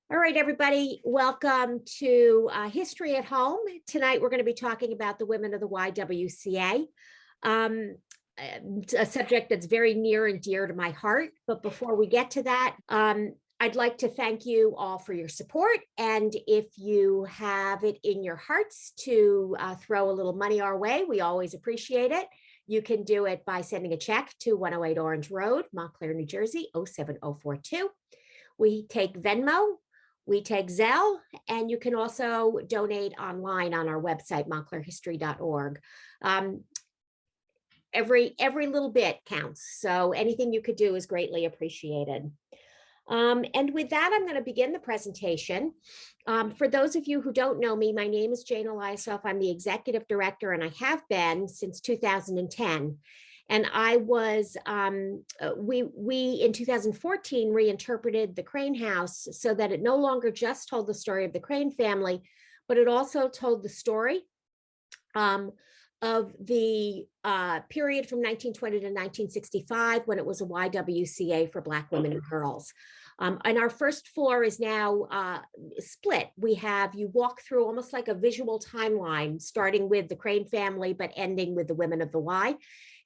All right, everybody, welcome to History at Home. Tonight, we're going to be talking about the women of the YWCA, a subject that's very near and dear to my heart. But before we get to that, I'd like to thank you all for your support. And if you have it in your hearts to throw a little money our way, we always appreciate it. You can do it by sending a check to 108 Orange Road, Montclair, New Jersey, 07042. We take Venmo. We take Zelle, and you can also donate online on our website, montclairhistory.org. Every little bit counts, so anything you could do is greatly appreciated. And with that, I'm going to begin the presentation. For those of you who don't know me, my name is Jane Eliasof. I'm the executive director, and I have been since 2010. And I was, we in 2014 reinterpreted the Crane House so that it no longer just told the story of the Crane family, but it also told the story of the period from 1920 to 1965 when it was a YWCA for Black women and girls. And our first floor is now split. You walk through almost like a visual timeline, starting with the Crane family, but ending with the women of the Y.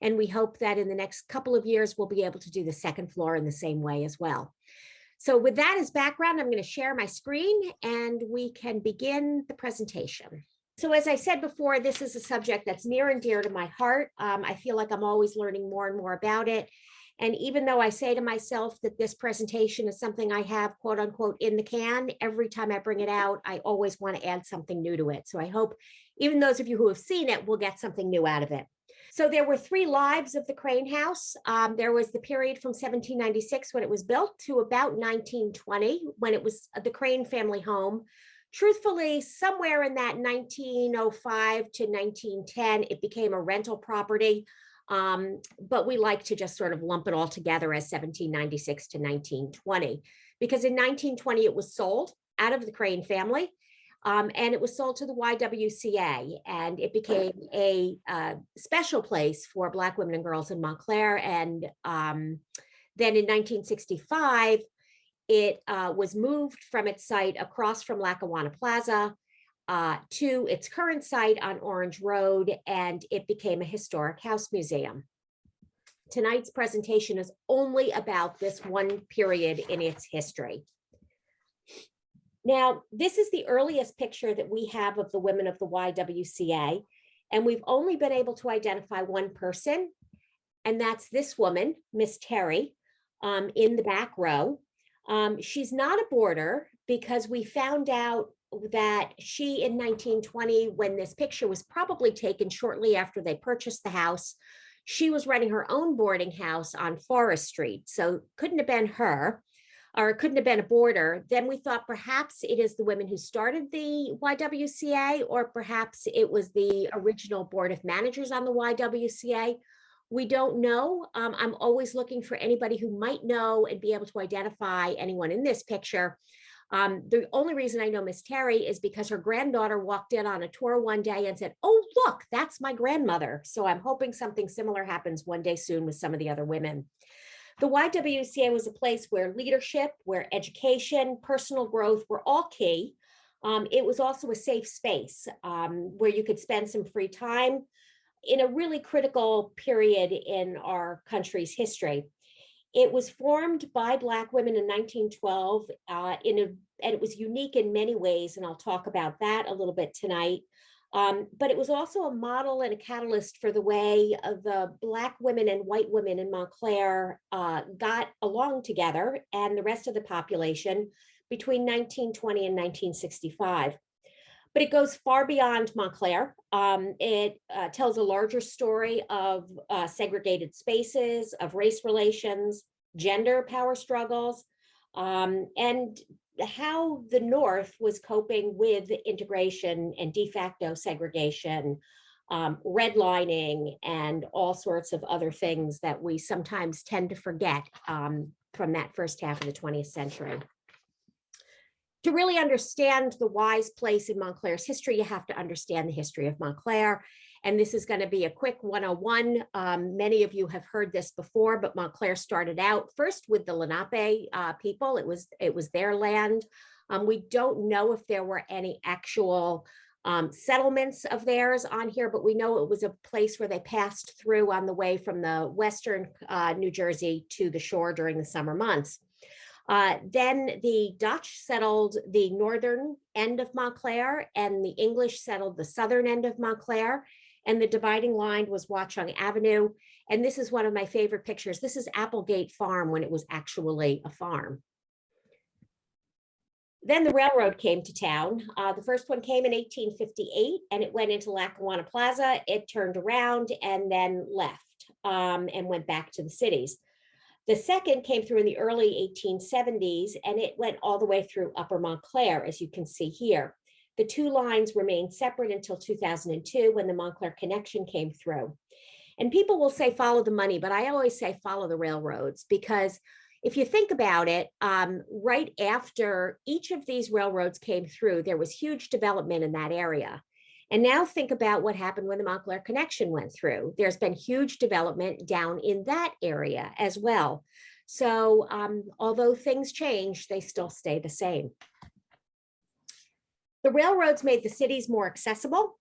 And we hope that in the next couple of years, we'll be able to do the second floor in the same way as well. So with that as background, I'm going to share my screen and we can begin the presentation. So as I said before, this is a subject that's near and dear to my heart. I feel like I'm always learning more and more about it. And even though I say to myself that this presentation is something I have, quote unquote, in the can, every time I bring it out, I always want to add something new to it. So I hope even those of you who have seen it will get something new out of it. So there were three lives of the Crane House. There was the period from 1796 when it was built to about 1920 when it was the Crane family home. Truthfully, somewhere in that 1905 to 1910, it became a rental property. But we like to just sort of lump it all together as 1796 to 1920, because in 1920, it was sold out of the Crane family. And it was sold to the YWCA, and it became a special place for Black women and girls in Montclair. And then in 1965, it was moved from its site across from Lackawanna Plaza to its current site on Orange Road, and it became a historic house museum. Tonight's presentation is only about this one period in its history. Now, this is the earliest picture that we have of the women of the YWCA, and we've only been able to identify one person, and that's this woman, Miss Terry, in the back row. She's not a boarder because we found out that she, in 1920, when this picture was probably taken shortly after they purchased the house, she was running her own boarding house on Forest Street, so couldn't have been her. Or it couldn't have been a boarder. Then we thought perhaps it is the women who started the YWCA, or perhaps it was the original board of managers on the YWCA. We don't know. I'm always looking for anybody who might know and be able to identify anyone in this picture. The only reason I know Miss Terry is because her granddaughter walked in on a tour one day and said, "Oh, look, that's my grandmother." So I'm hoping something similar happens one day soon with some of the other women. The YWCA was a place where leadership, where education, personal growth were all key. It was also a safe space where you could spend some free time in a really critical period in our country's history. It was formed by Black women in 1912, and it was unique in many ways, and I'll talk about that a little bit tonight. But it was also a model and a catalyst for the way the Black women and white women in Montclair got along together and the rest of the population between 1920 and 1965. But it goes far beyond Montclair. It tells a larger story of segregated spaces, of race relations, gender power struggles, and how the North was coping with integration and de facto segregation, redlining, and all sorts of other things that we sometimes tend to forget from that first half of the 20th century. To really understand the Y's place in Montclair's history, you have to understand the history of Montclair. And this is going to be a quick 101. Many of you have heard this before, but Montclair started out first with the Lenape people. It was their land. We don't know if there were any actual settlements of theirs on here, but we know it was a place where they passed through on the way from the western New Jersey to the shore during the summer months. Then the Dutch settled the northern end of Montclair, and the English settled the southern end of Montclair, and the dividing line was Watchung Avenue. And this is one of my favorite pictures. This is Applegate Farm when it was actually a farm. Then the railroad came to town. The first one came in 1858, and it went into Lackawanna Plaza. It turned around and then left and went back to the cities. The second came through in the early 1870s, and it went all the way through Upper Montclair, as you can see here. The two lines remained separate until 2002, when the Montclair connection came through. And people will say, follow the money, but I always say, follow the railroads, because if you think about it, right after each of these railroads came through, there was huge development in that area. And now think about what happened when the Montclair connection went through. There's been huge development down in that area as well. So although things change, they still stay the same. The railroads made the cities more accessible.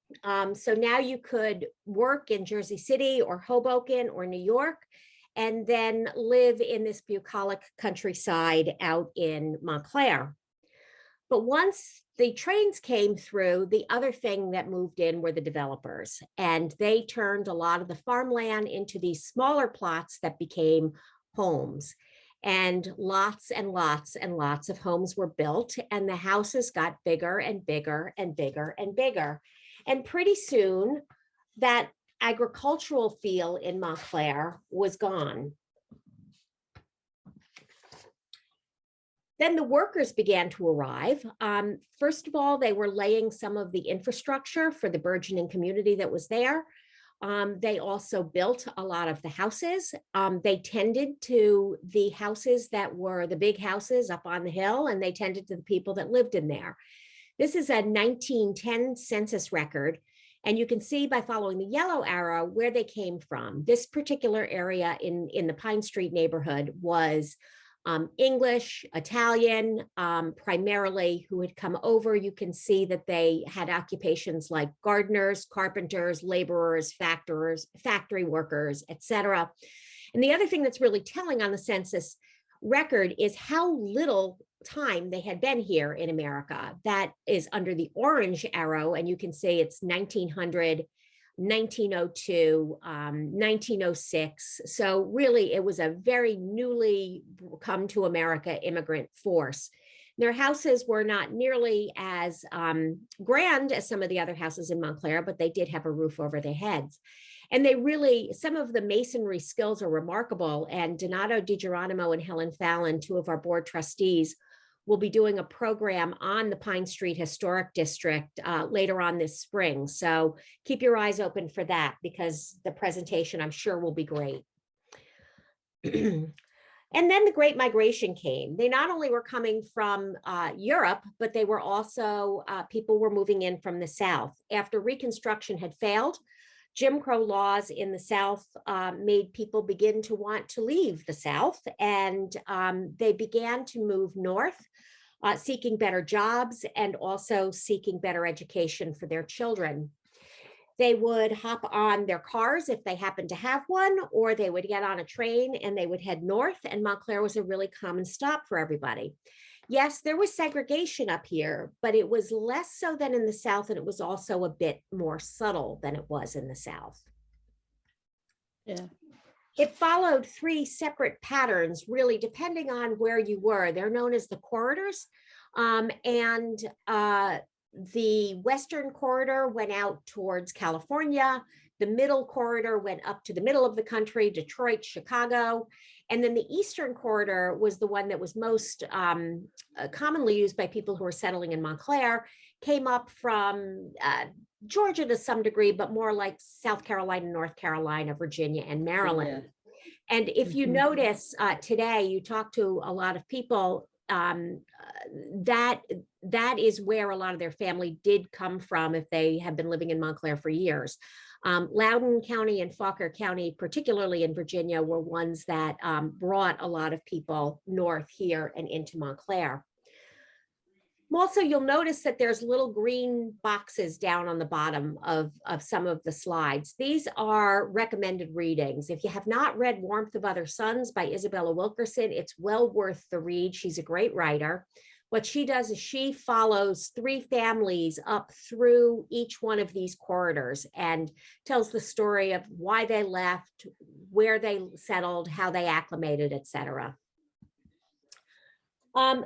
So now you could work in Jersey City or Hoboken or New York, and then live in this bucolic countryside out in Montclair. But once the trains came through, the other thing that moved in were the developers, and they turned a lot of the farmland into these smaller plots that became homes. And lots and lots and lots of homes were built, and the houses got bigger and bigger and bigger and bigger. And pretty soon that agricultural feel in Montclair was gone. Then the workers began to arrive. First of all, they were laying some of the infrastructure for the burgeoning community that was there. They also built a lot of the houses. They tended to the houses that were the big houses up on the hill, and they tended to the people that lived in there. This is a 1910 census record, and you can see by following the yellow arrow where they came from. This particular area in the Pine Street neighborhood was English, Italian, primarily, who had come over. You can see that they had occupations like gardeners, carpenters, laborers, factory workers, etc. And the other thing that's really telling on the census record is how little time they had been here in America. That is under the orange arrow, and you can see it's 1900, 1902, 1906. So really, it was a very newly come to America immigrant force. Their houses were not nearly as grand as some of the other houses in Montclair, but they did have a roof over their heads. And they really, some of the masonry skills are remarkable. And Donato DiGeronimo and Helen Fallon, two of our board trustees, will be doing a program on the Pine Street Historic District later on this spring. So keep your eyes open for that, because the presentation, I'm sure, will be great. And then the Great Migration came. They not only were coming from Europe, but they were also, people were moving in from the South. After Reconstruction had failed, Jim Crow laws in the South made people begin to want to leave the South, and they began to move north, seeking better jobs and also seeking better education for their children. They would hop on their cars if they happened to have one, or they would get on a train and they would head north, and Montclair was a really common stop for everybody. Yes, there was segregation up here, but it was less so than in the South, and it was also a bit more subtle than it was in the South. Yeah. It followed three separate patterns, really, depending on where you were. They're known as the corridors, and the Western corridor went out towards California. The middle corridor went up to the middle of the country, Detroit, Chicago. And then the Eastern corridor was the one that was most commonly used by people who were settling in Montclair, came up from Georgia to some degree, but more like South Carolina, North Carolina, Virginia, and Maryland. Yeah. And if you notice today, you talk to a lot of people, that is where a lot of their family did come from if they have been living in Montclair for years. Loudoun County and Fauquier County, particularly in Virginia, were ones that brought a lot of people north here and into Montclair. Also, you'll notice that there's little green boxes down on the bottom of some of the slides. These are recommended readings. If you have not read Warmth of Other Suns by Isabella Wilkerson, it's well worth the read. She's a great writer. What she does is she follows 3 families up through each one of these corridors and tells the story of why they left, where they settled, how they acclimated, etc.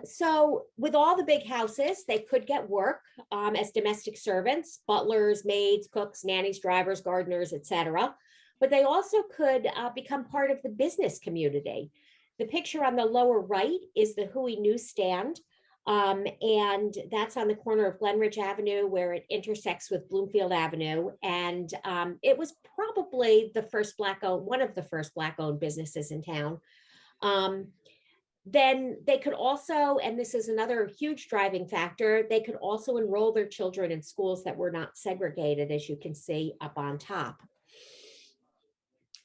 So with all the big houses, they could get work as domestic servants, butlers, maids, cooks, nannies, drivers, gardeners, etc. But they also could become part of the business community. The picture on the lower right is the Huey newsstand. And that's on the corner of Glenridge Avenue where it intersects with Bloomfield Avenue. And it was probably the first Black-owned, one of the first Black-owned businesses in town. Then they could also, and this is another huge driving factor, they could also enroll their children in schools that were not segregated, as you can see up on top.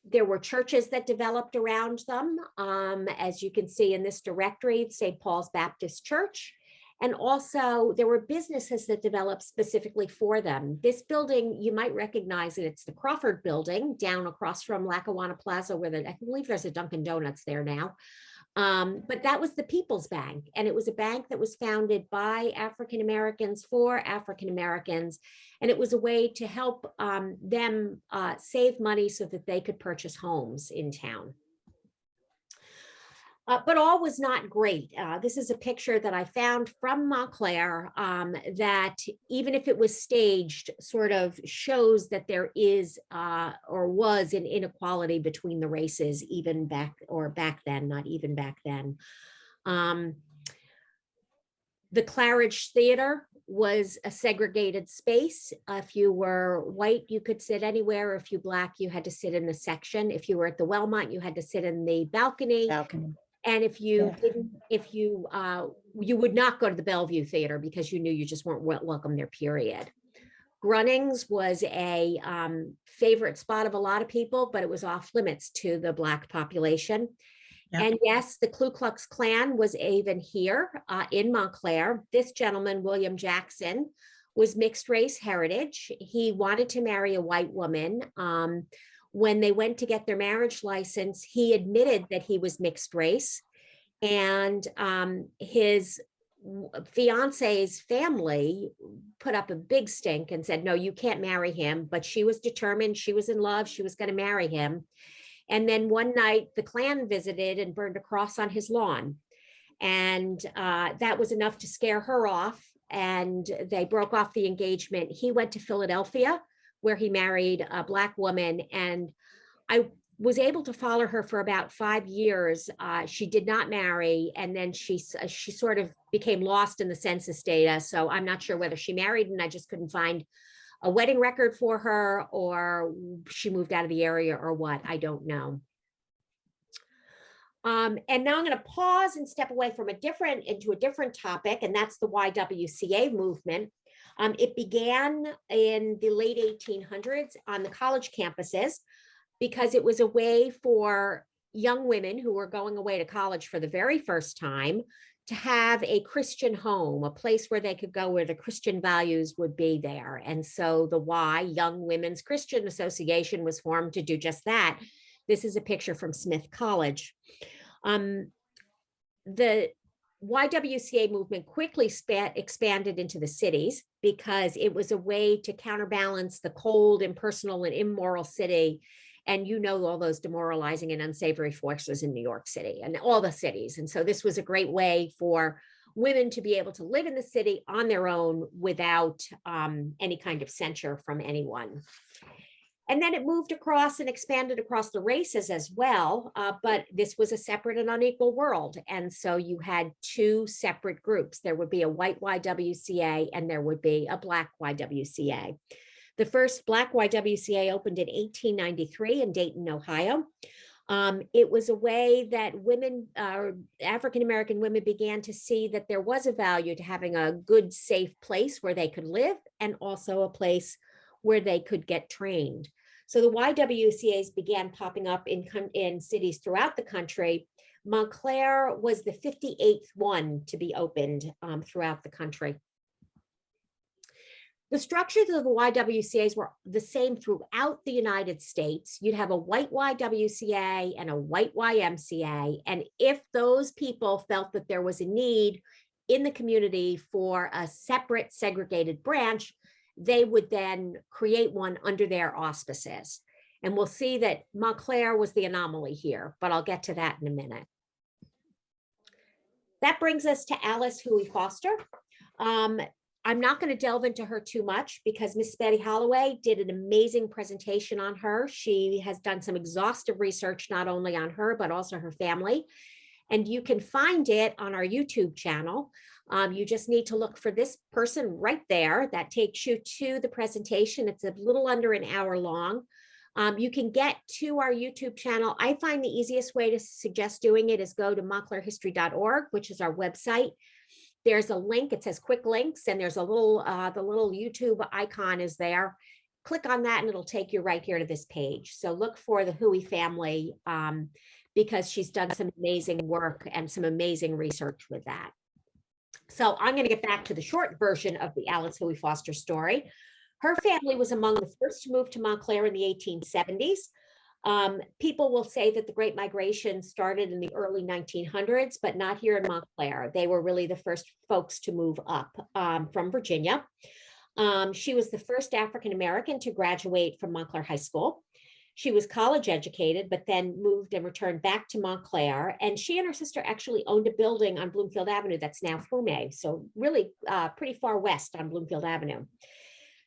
There were churches that developed around them, as you can see in this directory, St. Paul's Baptist Church. And also there were businesses that developed specifically for them. This building, you might recognize it. It's the Crawford building down across from Lackawanna Plaza, where I believe there's a Dunkin' Donuts there now. But that was the People's Bank. And it was a bank that was founded by African-Americans for African-Americans. And it was a way to help them save money so that they could purchase homes in town. But all was not great. This is a picture that I found from Montclair that even if it was staged, sort of shows that there is or was an inequality between the races, even back then, not even back then. The Claridge Theater was a segregated space. If you were white, you could sit anywhere. If you Black, you had to sit in the section. If you were at the Wellmont, you had to sit in the balcony. And if you didn't, you would not go to the Bellevue Theater because you knew you just weren't welcome there, period. Grunnings was a favorite spot of a lot of people, but it was off limits to the Black population. Yep. And yes, the Ku Klux Klan was even here in Montclair. This gentleman, William Jackson, was mixed race heritage. He wanted to marry a white woman. When they went to get their marriage license, he admitted that he was mixed race, and his fiance's family put up a big stink and said, no, you can't marry him. But she was determined, she was in love, she was going to marry him. And then one night the Klan visited and burned a cross on his lawn. And that was enough to scare her off. And they broke off the engagement. He went to Philadelphia, where he married a Black woman. And I was able to follow her for about 5 years. She did not marry. And then she sort of became lost in the census data. So I'm not sure whether she married and I just couldn't find a wedding record for her, or she moved out of the area, or what, I don't know. And now I'm going to pause and step away from into a different topic, and that's the YWCA movement. It began in the late 1800s on the college campuses because it was a way for young women who were going away to college for the very first time to have a Christian home, a place where they could go where the Christian values would be there. And so the Young Women's Christian Association was formed to do just that. This is a picture from Smith College. The YWCA movement quickly expanded into the cities because it was a way to counterbalance the cold, impersonal, and immoral city. And you know all those demoralizing and unsavory forces in New York City and all the cities. And so this was a great way for women to be able to live in the city on their own without any kind of censure from anyone. And then it moved across and expanded across the races as well, but this was a separate and unequal world. And so you had 2 separate groups. There would be a white YWCA and there would be a Black YWCA. The first Black YWCA opened in 1893 in Dayton, Ohio. It was a way that women, African-American women, began to see that there was a value to having a good, safe place where they could live and also a place where they could get trained. So the YWCAs began popping up in cities throughout the country, Montclair was the 58th one to be opened throughout the country. The structures of the YWCAs were the same throughout the United States. You'd have a white YWCA and a white YMCA. And if those people felt that there was a need in the community for a separate segregated branch, they would then create one under their auspices. And we'll see that Montclair was the anomaly here, but I'll get to that in a minute. That brings us to Alice Huey Foster. I'm not going to delve into her too much because Miss Betty Holloway did an amazing presentation on her. She has done some exhaustive research, not only on her, but also her family. And you can find it on our YouTube channel. You just need to look for this person right there. That takes you to the presentation. It's a little under an hour long. You can get to our YouTube channel. I find the easiest way to suggest doing it is go to montclairhistory.org, which is our website. There's a link, it says quick links, and there's a little, the little YouTube icon is there. Click on that and it'll take you right here to this page. So look for the Huey family because she's done some amazing work and some amazing research with that. So I'm going to get back to the short version of the Alice Huey Foster story. Her family was among the first to move to Montclair in the 1870s. People will say that the Great Migration started in the early 1900s, but not here in Montclair. They were really the first folks to move up from Virginia. She was the first African-American to graduate from Montclair High School. She was college educated, but then moved and returned back to Montclair. And she and her sister actually owned a building on Bloomfield Avenue that's now Huey, so really pretty far west on Bloomfield Avenue.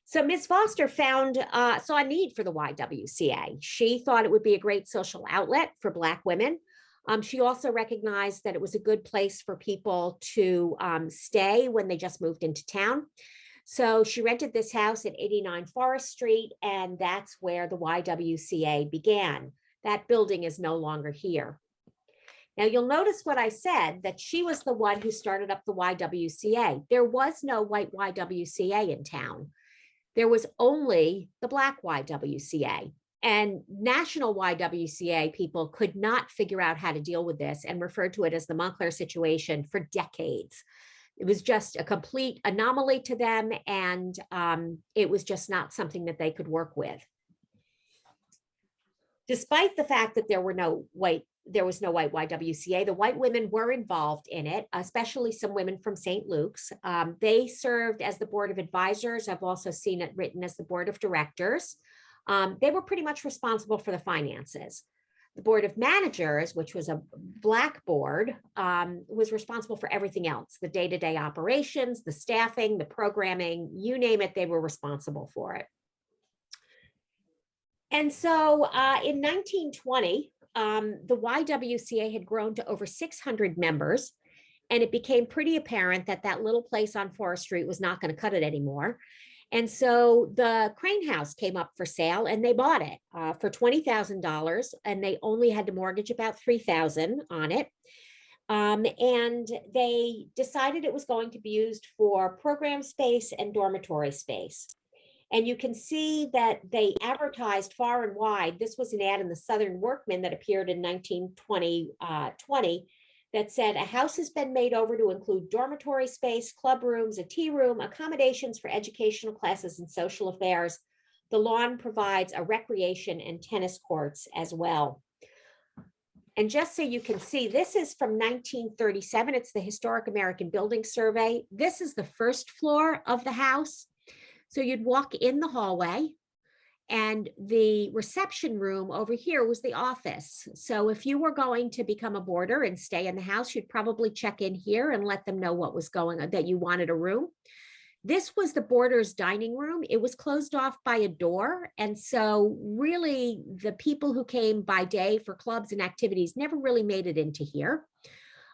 So Ms. Foster saw a need for the YWCA. She thought it would be a great social outlet for Black women. She also recognized that it was a good place for people to stay when they just moved into town. So she rented this house at 89 Forest Street, and that's where the YWCA began. That building is no longer here. Now you'll notice what I said, that she was the one who started up the YWCA. There was no white YWCA in town. There was only the Black YWCA, and national YWCA people could not figure out how to deal with this and referred to it as the Montclair situation for decades. It was just a complete anomaly to them, and it was just not something that they could work with. Despite the fact that there was no white YWCA, the white women were involved in it, especially some women from St. Luke's. They served as the board of advisors. I've also seen it written as the board of directors. They were pretty much responsible for the finances. The board of managers, which was a Black board, was responsible for everything else, the day-to-day operations, the staffing, the programming, you name it, they were responsible for it. And so in 1920, the YWCA had grown to over 600 members, and it became pretty apparent that that little place on Forest Street was not going to cut it anymore. And so the Crane House came up for sale, and they bought it for $20,000, and they only had to mortgage about $3,000 on it. And they decided it was going to be used for program space and dormitory space. And you can see that they advertised far and wide. This was an ad in the Southern Workman that appeared in 1920 that said, a house has been made over to include dormitory space, club rooms, a tea room, accommodations for educational classes and social affairs. The lawn provides a recreation and tennis courts as well. And just so you can see, this is from 1937. It's the Historic American Building Survey. This is the first floor of the house. So you'd walk in the hallway, and the reception room over here was the office. So if you were going to become a boarder and stay in the house, you'd probably check in here and let them know what was going on, that you wanted a room. This was the boarder's dining room. It was closed off by a door. And so really the people who came by day for clubs and activities never really made it into here.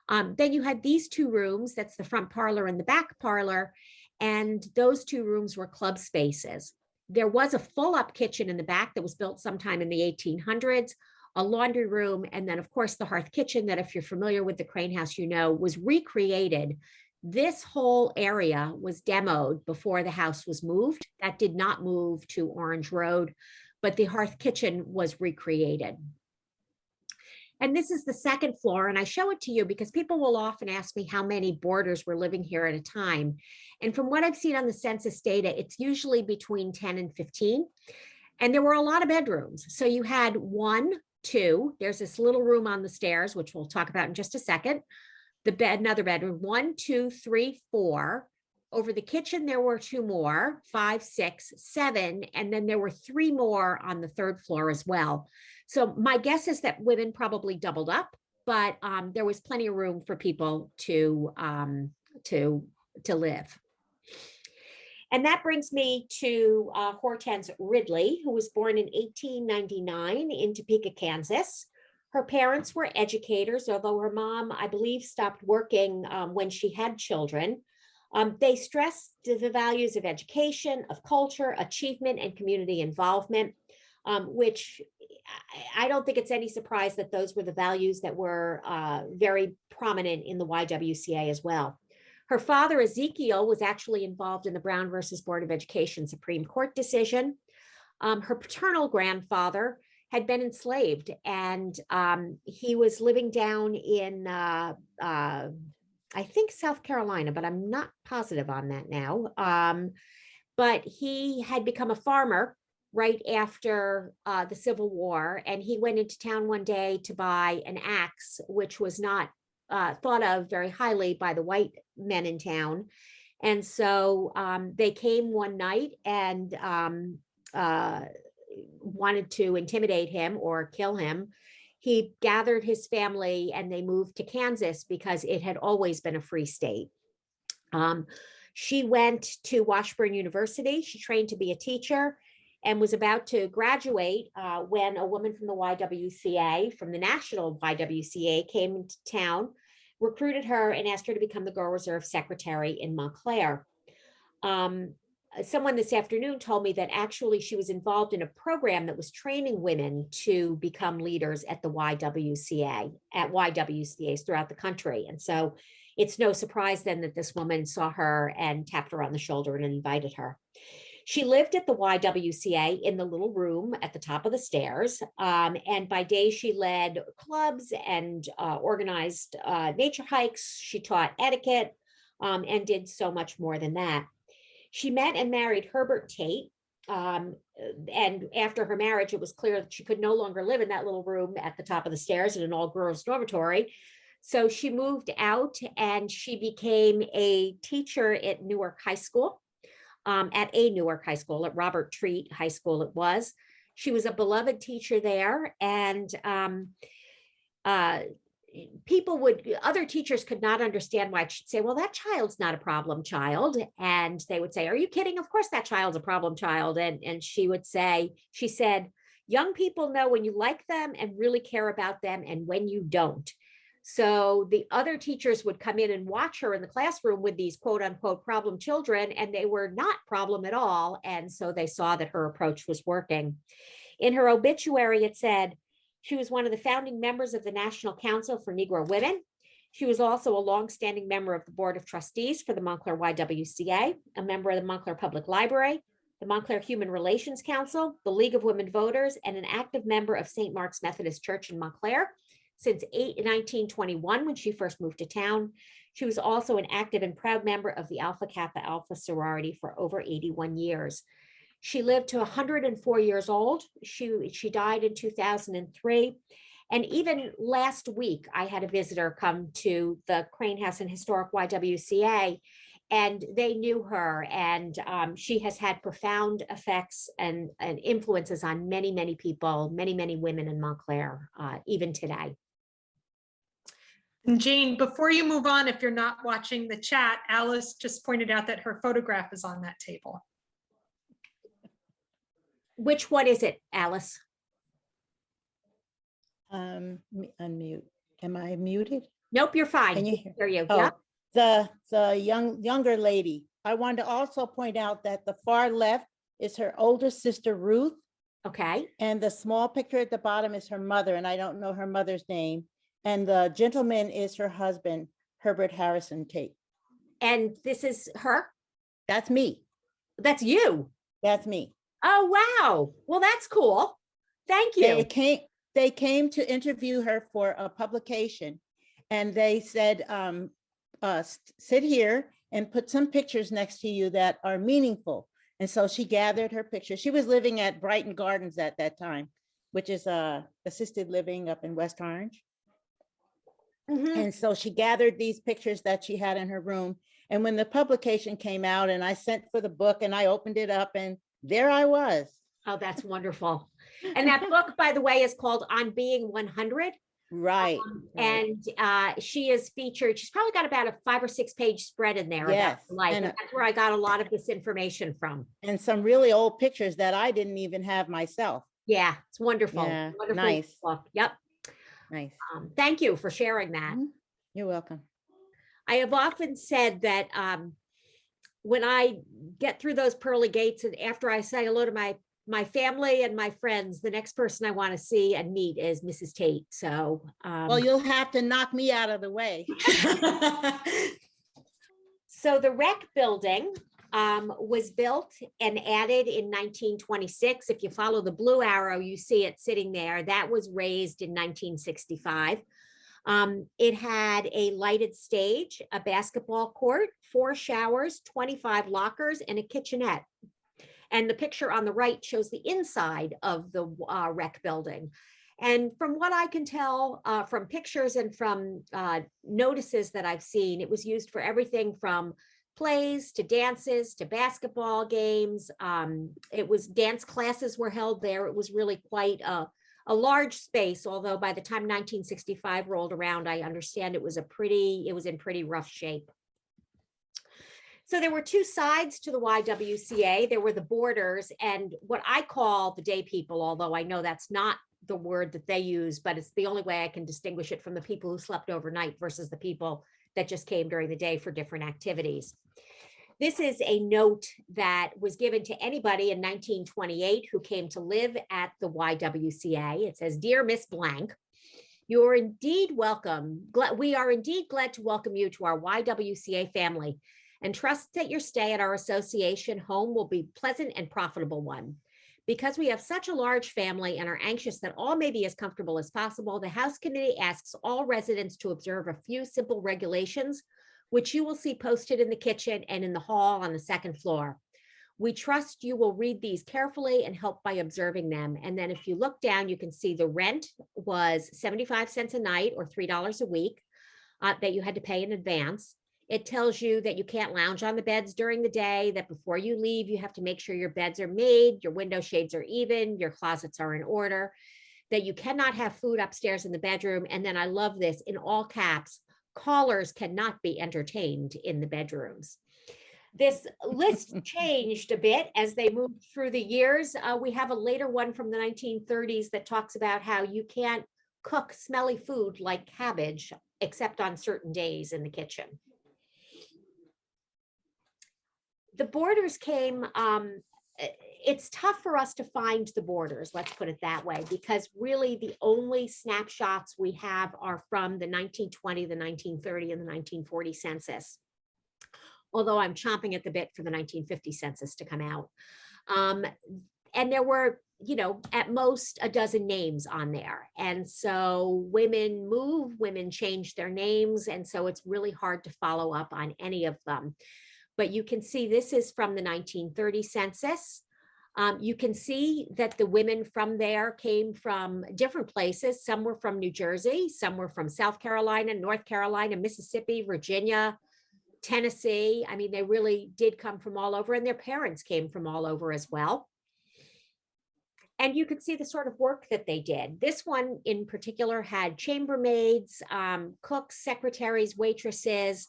Then you had these two rooms. That's the front parlor and the back parlor. And those two rooms were club spaces. There was a full-up kitchen in the back that was built sometime in the 1800s, a laundry room, and then, of course, the hearth kitchen that, if you're familiar with the Crane House, you know, was recreated. This whole area was demoed before the house was moved. That did not move to Orange Road, but the hearth kitchen was recreated. And this is the second floor. And I show it to you because people will often ask me how many boarders were living here at a time. And from what I've seen on the census data, it's usually between 10 and 15. And there were a lot of bedrooms. So you had 1, 2, there's this little room on the stairs, which we'll talk about in just a second. The bed, another bedroom, 1, 2, 3, 4. Over the kitchen, there were 2 more, 5, 6, 7, and then there were 3 more on the 3rd floor as well. So my guess is that women probably doubled up, but there was plenty of room for people to live. And that brings me to Hortense Ridley, who was born in 1899 in Topeka, Kansas. Her parents were educators, although her mom, I believe, stopped working when she had children. They stressed the values of education, of culture, achievement, and community involvement, which I don't think it's any surprise that those were the values that were very prominent in the YWCA as well. Her father, Ezekiel, was actually involved in the Brown versus Board of Education Supreme Court decision. Her paternal grandfather had been enslaved, and he was living down in I think South Carolina, but I'm not positive on that now. But he had become a farmer right after the Civil War, and he went into town one day to buy an axe, which was not thought of very highly by the white men in town. And so they came one night and wanted to intimidate him or kill him. He gathered his family and they moved to Kansas because it had always been a free state. She went to Washburn University. She trained to be a teacher and was about to graduate when a woman from the YWCA, from the national YWCA, came into town, recruited her, and asked her to become the Girl Reserve Secretary in Montclair. Someone this afternoon told me that actually she was involved in a program that was training women to become leaders at the YWCA, at YWCAs throughout the country. And so it's no surprise then that this woman saw her and tapped her on the shoulder and invited her. She lived at the YWCA in the little room at the top of the stairs. And by day, she led clubs and organized nature hikes. She taught etiquette and did so much more than that. She met and married Herbert Tate. And after her marriage, it was clear that she could no longer live in that little room at the top of the stairs in an all-girls dormitory. So she moved out and she became a teacher at Newark High School. At Robert Treat High School it was. She was a beloved teacher there, and other teachers could not understand why she'd say, well, that child's not a problem child. And they would say, are you kidding? Of course that child's a problem child. And she said, young people know when you like them and really care about them and when you don't. So the other teachers would come in and watch her in the classroom with these quote unquote problem children, and they were not problem at all. And so they saw that her approach was working. In her obituary, it said, she was one of the founding members of the National Council for Negro Women. She was also a longstanding member of the Board of Trustees for the Montclair YWCA, a member of the Montclair Public Library, the Montclair Human Relations Council, the League of Women Voters, and an active member of St. Mark's Methodist Church in Montclair since 1921, when she first moved to town. She was also an active and proud member of the Alpha Kappa Alpha sorority for over 81 years. She lived to 104 years old. She died in 2003. And even last week, I had a visitor come to the Crane House and Historic YWCA, and they knew her, and she has had profound effects and influences on many, many people, many, many women in Montclair, even today. And Jane, before you move on, if you're not watching the chat, Alice just pointed out that her photograph is on that table. Which one is it, Alice? Unmute. Am I muted? Nope, you're fine. Can you hear you? Oh, Yeah. the younger lady. I wanted to also point out that the far left is her older sister, Ruth. Okay. And the small picture at the bottom is her mother, and I don't know her mother's name. And the gentleman is her husband, Herbert Harrison Tate. And this is her? That's me. That's you. That's me. Oh, wow. Well, that's cool. Thank you. they came to interview her for a publication, and they said, sit here and put some pictures next to you that are meaningful. And so she gathered her pictures. She was living at Brighton Gardens at that time, which is assisted living up in West Orange. And so she gathered these pictures that she had in her room. And when the publication came out and I sent for the book and I opened it up and there I was. Oh, that's wonderful. And that book, by the way, is called On Being 100. Right. And she is featured. She's probably got about a 5 or 6 page spread in there Yes, about her life. And that's where I got a lot of this information from. And some really old pictures that I didn't even have myself. Yeah, it's wonderful. Yeah, Wonderful nice. book. Yep. Nice. Thank you for sharing that. You're welcome. I have often said that when I get through those pearly gates and after I say hello to my family and my friends, the next person I want to see and meet is Mrs. Tate. So, well, you'll have to knock me out of the way. So the rec building was built and added in 1926. If you follow the blue arrow, you see it sitting there. That was raised in 1965. It had a lighted stage, a basketball court, 4 showers, 25 lockers, and a kitchenette. And the picture on the right shows the inside of the rec building. And from what I can tell from pictures and from notices that I've seen, it was used for everything from plays to dances to basketball games. It was dance classes were held there. It was really quite a large space, although by the time 1965 rolled around, I understand it was in pretty rough shape. So there were 2 sides to the YWCA. There were the boarders and what I call the day people, although I know that's not the word that they use, but it's the only way I can distinguish it from the people who slept overnight versus the people that just came during the day for different activities. This is a note that was given to anybody in 1928 who came to live at the YWCA. It says, "Dear Miss Blank, you are indeed welcome. We are indeed glad to welcome you to our YWCA family and trust that your stay at our association home will be a pleasant and profitable one. Because we have such a large family and are anxious that all may be as comfortable as possible, the House Committee asks all residents to observe a few simple regulations, which you will see posted in the kitchen and in the hall on the 2nd floor. We trust you will read these carefully and help by observing them. And then if you look down, you can see the rent was 75 cents a night or $3 a week that you had to pay in advance. It tells you that you can't lounge on the beds during the day, that before you leave, you have to make sure your beds are made, your window shades are even, your closets are in order, that you cannot have food upstairs in the bedroom. And then I love this, in all caps, callers cannot be entertained in the bedrooms. This list changed a bit as they moved through the years. We have a later one from the 1930s that talks about how you can't cook smelly food like cabbage, except on certain days in the kitchen. The boarders came, it's tough for us to find the boarders, let's put it that way, because really the only snapshots we have are from the 1920, the 1930, and the 1940 census. Although I'm chomping at the bit for the 1950 census to come out. And there were, at most a dozen names on there. And so women move, women change their names. And so it's really hard to follow up on any of them. But you can see this is from the 1930 census. You can see that the women from there came from different places. Some were from New Jersey, some were from South Carolina, North Carolina, Mississippi, Virginia, Tennessee. I mean, they really did come from all over, and their parents came from all over as well. And you could see the sort of work that they did. This one in particular had chambermaids, cooks, secretaries, waitresses,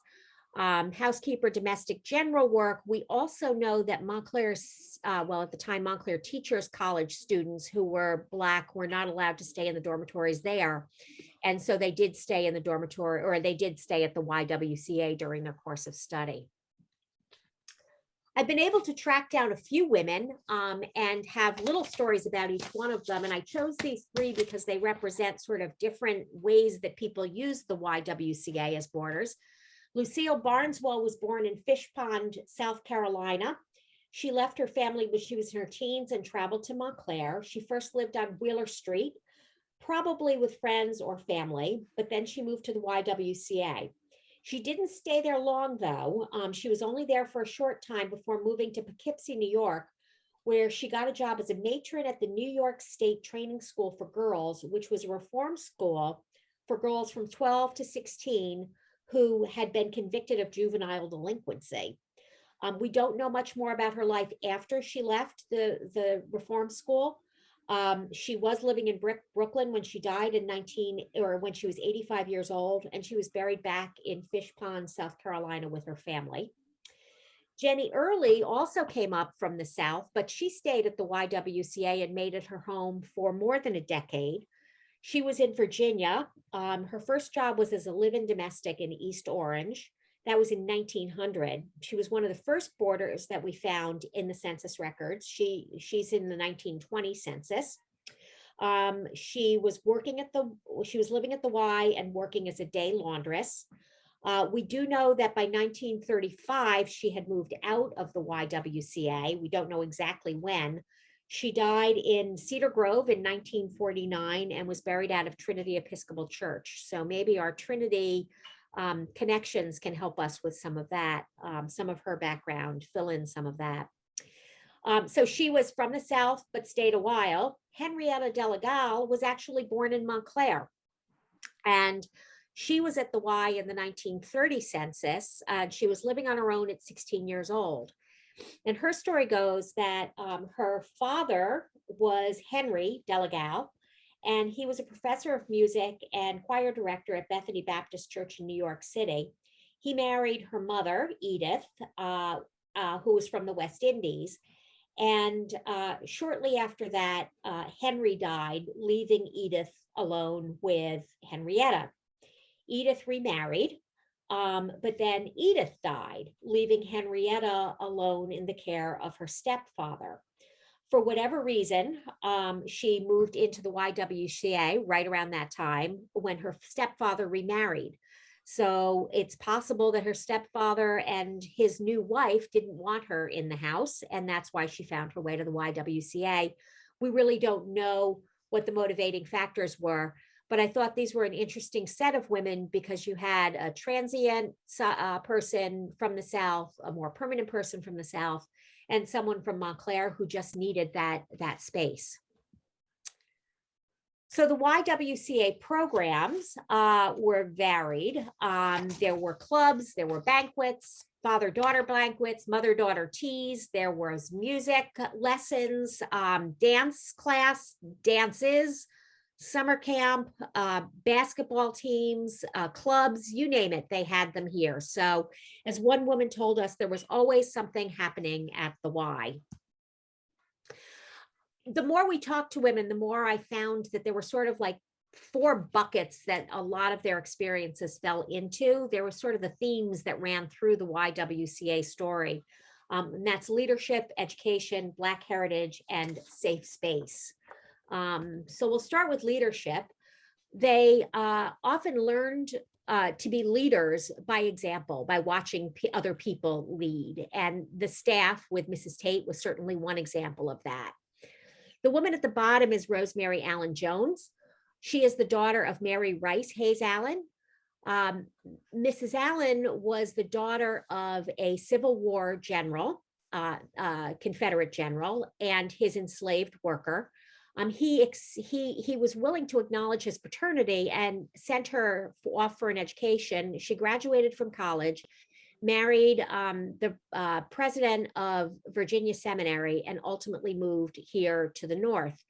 housekeeper, domestic general work. We also know that Montclair's, at the time, Montclair Teachers College students who were Black were not allowed to stay in the dormitories there. And so they did stay in the dormitory, or they did stay at the YWCA during their course of study. I've been able to track down a few women and have little stories about each one of them. And I chose these 3 because they represent sort of different ways that people use the YWCA as boarders. Lucille Barneswell was born in Fish Pond, South Carolina. She left her family when she was in her teens and traveled to Montclair. She first lived on Wheeler Street, probably with friends or family, but then she moved to the YWCA. She didn't stay there long, though. She was only there for a short time before moving to Poughkeepsie, New York, where she got a job as a matron at the New York State Training School for Girls, which was a reform school for girls from 12 to 16 who had been convicted of juvenile delinquency. We don't know much more about her life after she left the reform school. She was living in Brooklyn when she died when she was 85 years old, and she was buried back in Fish Pond, South Carolina with her family. Jenny Early also came up from the South, but she stayed at the YWCA and made it her home for more than a decade. She was in Virginia. Her first job was as a live-in domestic in East Orange. That was in 1900. She was one of the first boarders that we found in the census records. She's in the 1920 census. She was living at the Y and working as a day laundress. We do know that by 1935, she had moved out of the YWCA. We don't know exactly when. She died in Cedar Grove in 1949 and was buried out of Trinity Episcopal Church. So maybe our Trinity connections can help us with some of that, some of her background, fill in some of that. So she was from the South, but stayed a while. Henrietta Delegal was actually born in Montclair, and she was at the Y in the 1930 census. She was living on her own at 16 years old. And her story goes that her father was Henry Delegal, and he was a professor of music and choir director at Bethany Baptist Church in New York City. He married her mother, Edith, who was from the West Indies. And shortly after that, Henry died, leaving Edith alone with Henrietta. Edith remarried, but then Edith died, leaving Henrietta alone in the care of her stepfather. For whatever reason, she moved into the YWCA right around that time when her stepfather remarried. So it's possible that her stepfather and his new wife didn't want her in the house, and that's why she found her way to the YWCA. We really don't know what the motivating factors were, but I thought these were an interesting set of women because you had a transient person from the South, a more permanent person from the South, and someone from Montclair who just needed that space. So the YWCA programs were varied. There were clubs, there were banquets, father-daughter banquets, mother-daughter teas. There was music lessons, dance class, dances, summer camp, basketball teams, clubs, you name it, they had them here. So as one woman told us, there was always something happening at the Y. The more we talked to women, the more I found that there were sort of like 4 buckets that a lot of their experiences fell into. There were sort of the themes that ran through the YWCA story. And that's leadership, education, Black heritage, and safe space. So we'll start with leadership. They often learned to be leaders by example, by watching other people lead. And the staff with Mrs. Tate was certainly one example of that. The woman at the bottom is Rosemary Allen Jones. She is the daughter of Mary Rice Hayes Allen. Mrs. Allen was the daughter of a Civil War general, Confederate general, and his enslaved worker. He was willing to acknowledge his paternity and sent her off for an education. She graduated from college, married the president of Virginia Seminary, and ultimately moved here to the north,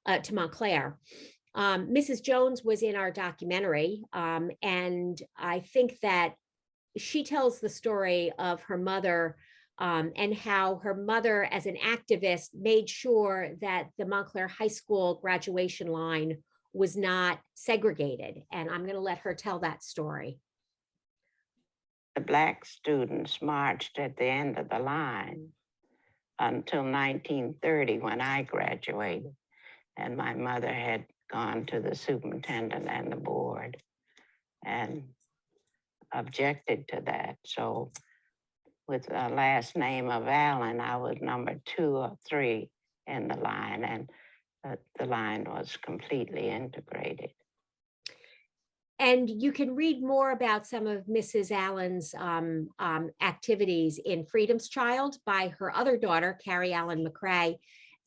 to Montclair. Mrs. Jones was in our documentary, and I think that she tells the story of her mother and how her mother, as an activist, made sure that the Montclair High School graduation line was not segregated. And I'm going to let her tell that story. The Black students marched at the end of the line until 1930 when I graduated. And my mother had gone to the superintendent and the board and objected to that. So with the last name of Allen, I was number 2 or 3 in the line. And but the line was completely integrated. And you can read more about some of Mrs. Allen's activities in Freedom's Child by her other daughter, Carrie Allen McCrae.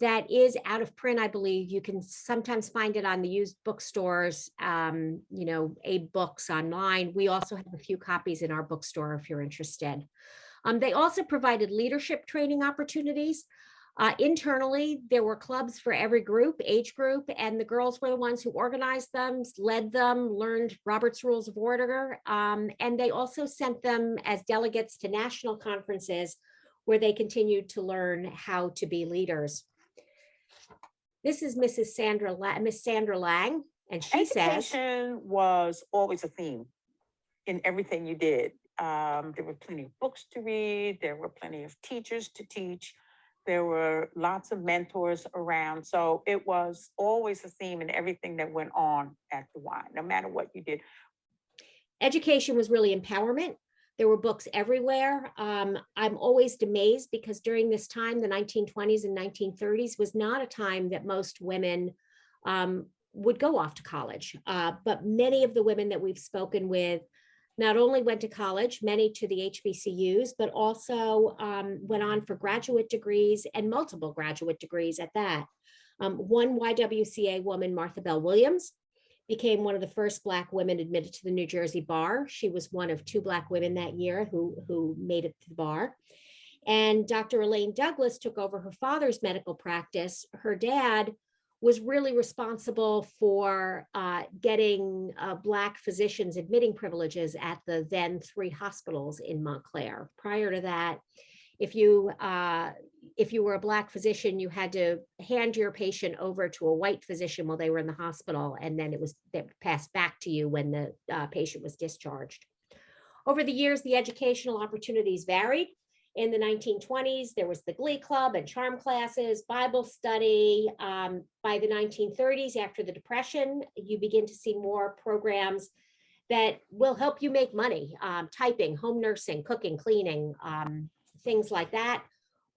That is out of print, I believe. You can sometimes find it on the used bookstores, Abe Books online. We also have a few copies in our bookstore if you're interested. They also provided leadership training opportunities. Internally, there were clubs for every age group, and the girls were the ones who organized them, led them, learned Robert's Rules of Order, and they also sent them as delegates to national conferences where they continued to learn how to be leaders. This is Miss Sandra Lang, and she says, education was always a theme in everything you did. There were plenty of books to read. There were plenty of teachers to teach. There were lots of mentors around. So it was always a theme in everything that went on at the Y, no matter what you did. Education was really empowerment. There were books everywhere. I'm always amazed because during this time, the 1920s and 1930s was not a time that most women would go off to college. But many of the women that we've spoken with not only went to college, many to the HBCUs, but also went on for graduate degrees and multiple graduate degrees at that. One YWCA woman, Martha Bell Williams, became one of the first Black women admitted to the New Jersey bar. She was one of 2 Black women that year who made it to the bar. And Dr. Elaine Douglas took over her father's medical practice. Her dad was really responsible for getting Black physicians admitting privileges at the then 3 hospitals in Montclair. Prior to that, if you were a Black physician, you had to hand your patient over to a white physician while they were in the hospital, and then it was passed back to you when the patient was discharged. Over the years, the educational opportunities varied. In the 1920s, there was the Glee Club and charm classes, Bible study. By the 1930s, after the Depression, you begin to see more programs that will help you make money, typing, home nursing, cooking, cleaning, things like that.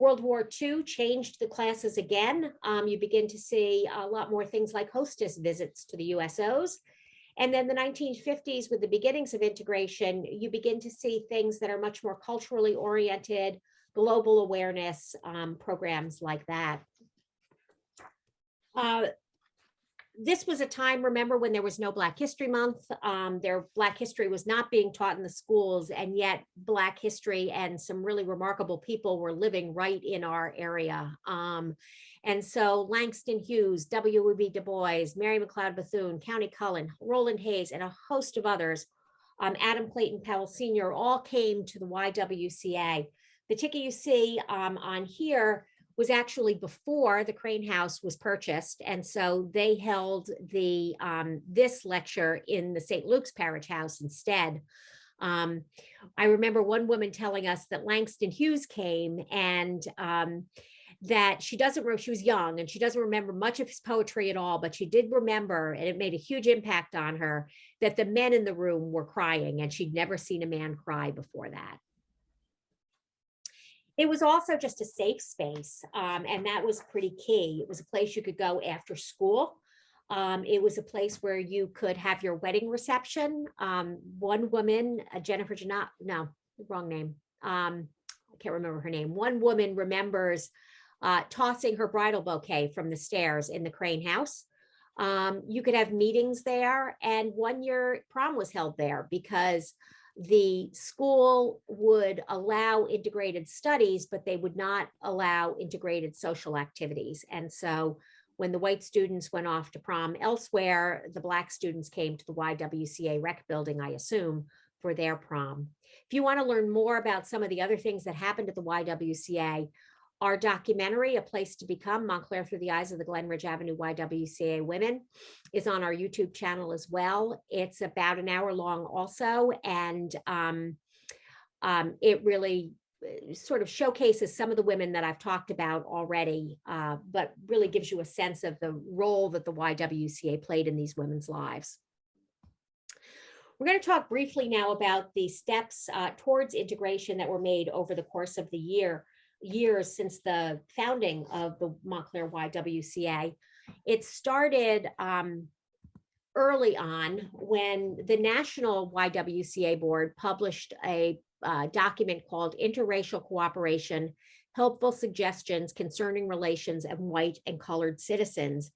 World War II changed the classes again. You begin to see a lot more things like hostess visits to the USOs. And then the 1950s, with the beginnings of integration, you begin to see things that are much more culturally oriented, global awareness programs like that. This was a time, remember, when there was no Black History Month. Black history was not being taught in the schools, and yet Black history and some really remarkable people were living right in our area. And so Langston Hughes, W.E.B. Du Bois, Mary McLeod Bethune, County Cullen, Roland Hayes, and a host of others, Adam Clayton Powell Sr., all came to the YWCA. The ticket you see on here was actually before the Crane House was purchased. And so they held this lecture in the St. Luke's Parish House instead. I remember one woman telling us that Langston Hughes came and that she was young and she doesn't remember much of his poetry at all, but she did remember, and it made a huge impact on her, that the men in the room were crying, and she'd never seen a man cry before that. It was also just a safe space, and that was pretty key. It was a place you could go after school. It was a place where you could have your wedding reception. One woman, Jennifer Janot, no, wrong name. I can't remember her name. One woman remembers tossing her bridal bouquet from the stairs in the Crane House. You could have meetings there, and one year prom was held there because the school would allow integrated studies, but they would not allow integrated social activities. And so when the white students went off to prom elsewhere, the Black students came to the YWCA rec building, I assume, for their prom. If you want to learn more about some of the other things that happened at the YWCA, our documentary, A Place to Become, Montclair Through the Eyes of the Glenridge Avenue YWCA Women, is on our YouTube channel as well. It's about an hour long also, and it really sort of showcases some of the women that I've talked about already, but really gives you a sense of the role that the YWCA played in these women's lives. We're going to talk briefly now about the steps towards integration that were made over the course of the year. years since the founding of the Montclair YWCA. It started early on when the National YWCA Board published a document called Interracial Cooperation, Helpful Suggestions Concerning Relations of White and Colored Citizens.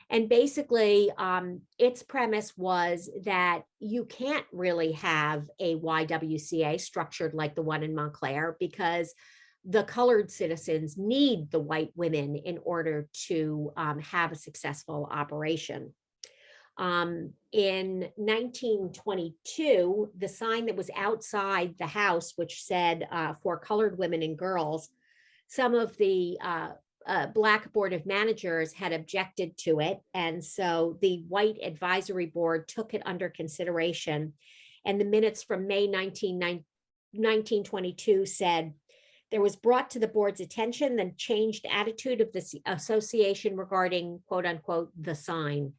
And basically, its premise was that you can't really have a YWCA structured like the one in Montclair because the colored citizens need the white women in order to have a successful operation. In 1922, the sign that was outside the house, which said for colored women and girls, some of the Black Board of Managers had objected to it. And so the White Advisory Board took it under consideration. And the minutes from May 1922 said, there was brought to the board's attention the changed attitude of the association regarding, quote unquote, the sign.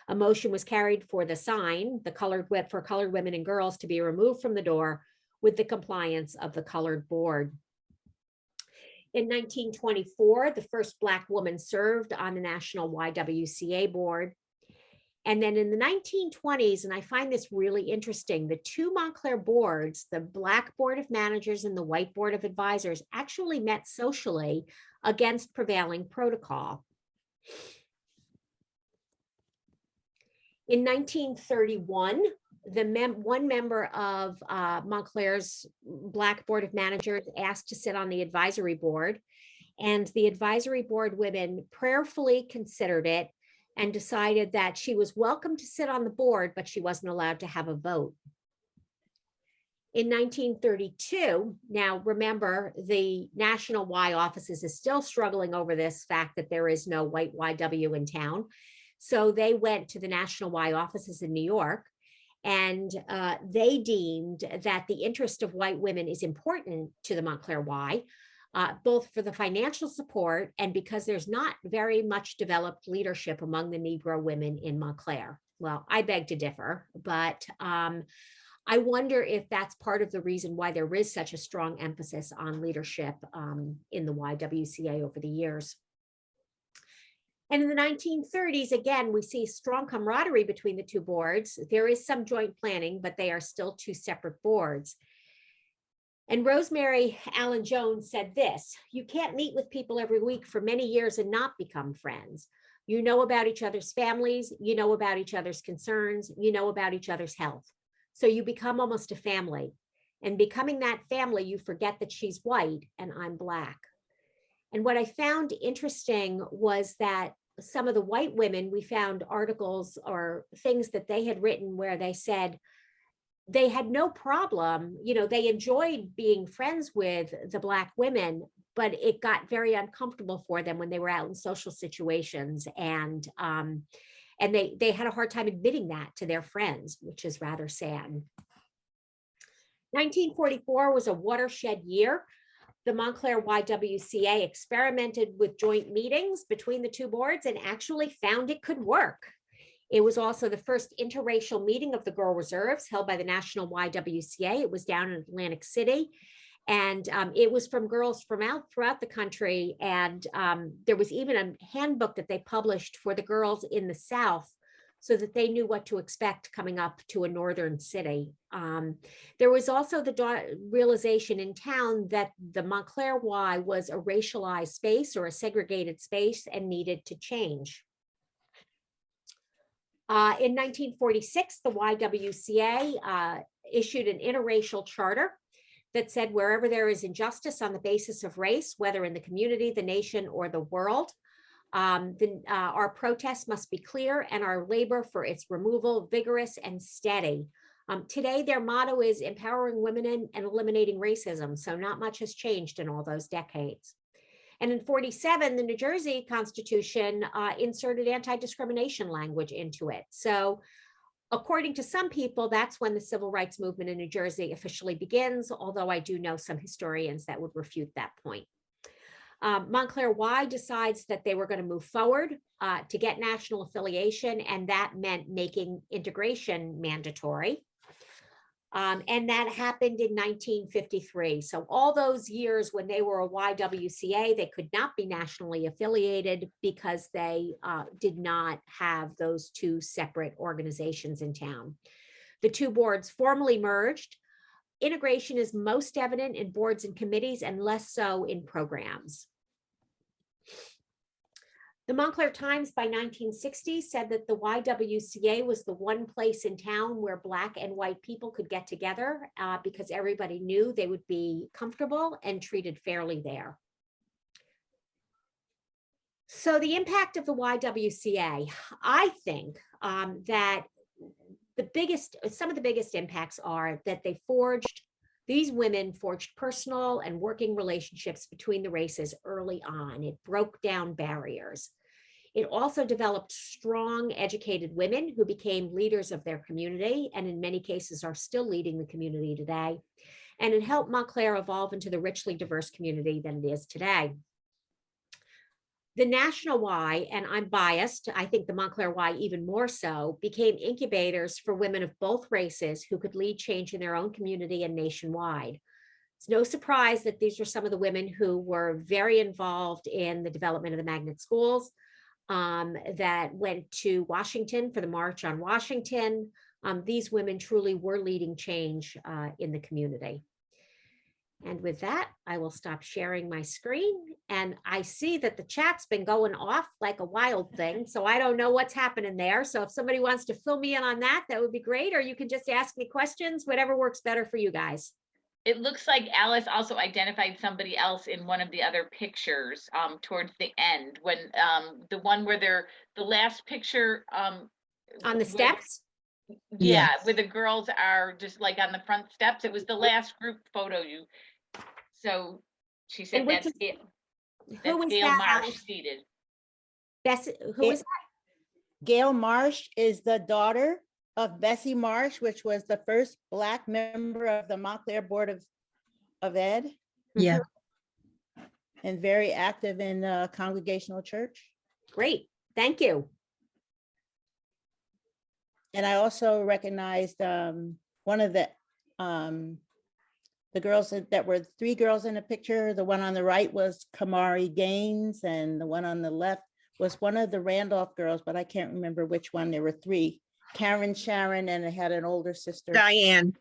A motion was carried for the sign, for colored women and girls to be removed from the door with the compliance of the colored board. In 1924, the first Black woman served on the National YWCA board. And then in the 1920s, and I find this really interesting, the two Montclair boards, the Black Board of Managers and the White Board of Advisors, actually met socially against prevailing protocol. In 1931, one member of Montclair's Black Board of Managers asked to sit on the advisory board, and the advisory board women prayerfully considered it and decided that she was welcome to sit on the board, but she wasn't allowed to have a vote. In 1932, now remember, the National Y offices is still struggling over this fact that there is no white YW in town. So they went to the National Y offices in New York, and they deemed that the interest of white women is important to the Montclair Y, both for the financial support and because there's not very much developed leadership among the Negro women in Montclair. Well, I beg to differ, but I wonder if that's part of the reason why there is such a strong emphasis on leadership in the YWCA over the years. And in the 1930s, again, we see strong camaraderie between the two boards. There is some joint planning, but they are still two separate boards. And Rosemary Allen Jones said this: you can't meet with people every week for many years and not become friends. You know about each other's families, you know about each other's concerns, you know about each other's health. So you become almost a family. And becoming that family, you forget that she's white and I'm Black. And what I found interesting was that some of the white women, we found articles or things that they had written where they said they had no problem, you know, they enjoyed being friends with the Black women, but it got very uncomfortable for them when they were out in social situations, and they had a hard time admitting that to their friends, which is rather sad. 1944 was a watershed year. The Montclair YWCA experimented with joint meetings between the two boards and actually found it could work. It was also the first interracial meeting of the Girl Reserves held by the National YWCA. It was down in Atlantic City, and it was from girls from throughout the country. And there was even a handbook that they published for the girls in the South so that they knew what to expect coming up to a northern city. There was also the realization in town that the Montclair Y was a racialized space or a segregated space and needed to change. In 1946, the YWCA issued an interracial charter that said wherever there is injustice on the basis of race, whether in the community, the nation, or the world, our protests must be clear and our labor for its removal vigorous and steady. Today, their motto is empowering women and eliminating racism. So not much has changed in all those decades. And in 47, the New Jersey Constitution inserted anti-discrimination language into it. So according to some people, that's when the civil rights movement in New Jersey officially begins, although I do know some historians that would refute that point. Montclair Y decides that they were going to move forward to get national affiliation, and that meant making integration mandatory. And that happened in 1953. So all those years when they were a YWCA, they could not be nationally affiliated because they did not have those two separate organizations in town. The two boards formally merged. Integration is most evident in boards and committees and less so in programs. The Montclair Times by 1960 said that the YWCA was the one place in town where Black and white people could get together because everybody knew they would be comfortable and treated fairly there. So the impact of the YWCA, I think that some of the biggest impacts are that these women forged personal and working relationships between the races early on. It broke down barriers. It also developed strong, educated women who became leaders of their community and in many cases are still leading the community today. And it helped Montclair evolve into the richly diverse community that it is today. The National Y, and I'm biased, I think the Montclair Y even more so, became incubators for women of both races who could lead change in their own community and nationwide. It's no surprise that these were some of the women who were very involved in the development of the magnet schools, that went to Washington for the March on Washington. These women truly were leading change in the community. And with that, I will stop sharing my screen. And I see that the chat's been going off like a wild thing. So I don't know what's happening there. So if somebody wants to fill me in on that, that would be great. Or you can just ask me questions, whatever works better for you guys. It looks like Alice also identified somebody else in one of the other pictures towards the end, when the one where the last picture On the steps? Yeah, where the girls are just like on the front steps. It was the last group photo you. So she said that's it. Who is Gail that, Marsh Alice? seated. Who is that? Gail Marsh is the daughter of Bessie Marsh, which was the first Black member of the Montclair Board of Ed. Yeah. And very active in Congregational Church. Great, thank you. And I also recognized one of the girls that were three girls in the picture. The one on the right was Kamari Gaines, and the one on the left was one of the Randolph girls, but I can't remember which one. There were three. Karen, Sharon, and it had an older sister. Diane.